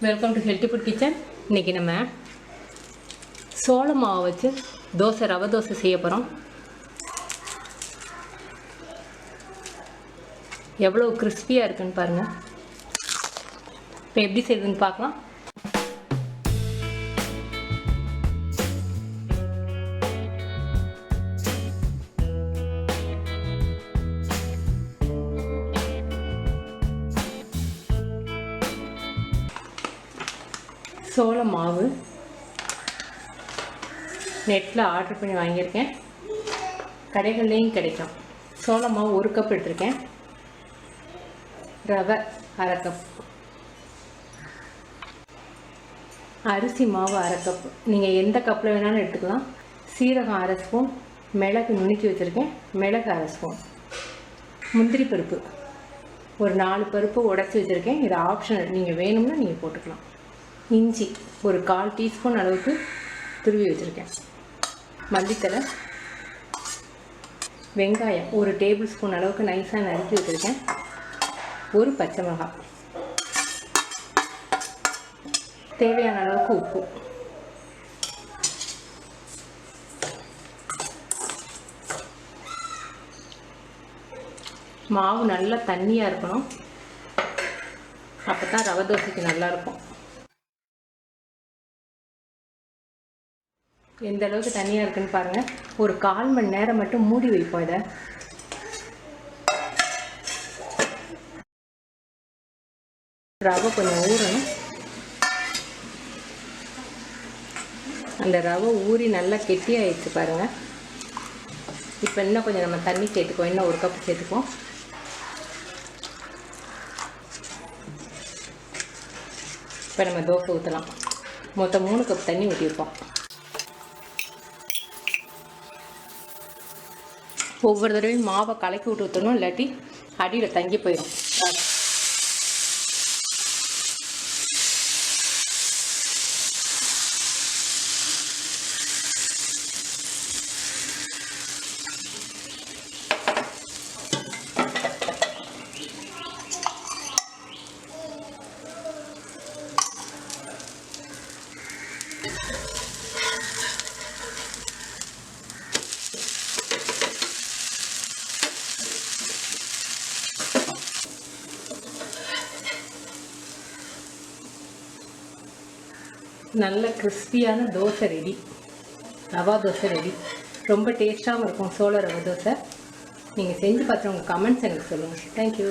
Welcome to healthy food kitchen. இன்றைக்கி நம்ம சோள மாவை வச்சு தோசை ரவை தோசை செய்ய போகிறோம். எவ்வளோ கிறிஸ்பியாக இருக்குன்னு பாருங்கள். இப்போ எப்படி செய்யுதுன்னு பார்க்கலாம். சோள மாவு நெட்டில் ஆர்டர் பண்ணி வாங்கியிருக்கேன். கடைகள்லேயும் கிடைக்கும். சோள மாவு 1 கப் எடுத்திருக்கேன். ரவை 1/2 கப், அரிசி மாவு 1/2 கப். நீங்கள் எந்த கப்பில் வேணாலும் எடுத்துக்கலாம். சீரகம் 1/2 ஸ்பூன், மிளகு நுணுக்கி வச்சுருக்கேன், மிளகு 1/2 ஸ்பூன், முந்திரி பருப்பு ஒரு 4 பருப்பு உடச்சி வச்சுருக்கேன். இது ஆப்ஷனல், நீங்கள் வேணும்னா நீங்கள் போட்டுக்கலாம். இஞ்சி ஒரு 1/4 டீஸ்பூன் அளவுக்கு துருவி வச்சுருக்கேன். மல்லித்தலை, வெங்காயம் ஒரு டேபிள் ஸ்பூன் அளவுக்கு நைஸாக நறுக்கி வச்சுருக்கேன். ஒரு பச்சை மிளகாய், தேவையான அளவுக்கு உப்பு. மாவு நல்லா தண்ணியாக இருக்கணும், அப்போ தான் ரவை தோசைக்கு நல்லாயிருக்கும். எந்த அளவுக்கு தண்ணியாக இருக்குன்னு பாருங்கள். ஒரு 1/4 மணி நேரம் மட்டும் மூடி வைப்போம். இதை ரவை கொஞ்சம் ஊறணும். அந்த ரவை ஊறி நல்லா கெட்டியாகிடுச்சு பாருங்கள். இப்போ இன்னும் கொஞ்சம் நம்ம தண்ணி சேர்த்துக்குவோம். இன்னும் 1 கப் சேர்த்துக்குவோம். இப்போ நம்ம தோசை ஊற்றலாம். மொத்தம் 3 கப் தண்ணி ஊற்றிருப்போம். ஒவ்வொரு தடவையும் மாவை கலக்கி விட்டு ஊற்றணும், இல்லாட்டி அடியில் தங்கி போயிடும். நல்ல கிறிஸ்பியான தோசை ரெடி. ரவா தோசை ரெடி. ரொம்ப டேஸ்ட்டாகவும் இருக்கும் சோள ரவை தோசை. நீங்கள் செஞ்சு பார்த்து உங்கள் கமெண்ட்ஸ் எனக்கு சொல்லுங்கள். தேங்க்யூ.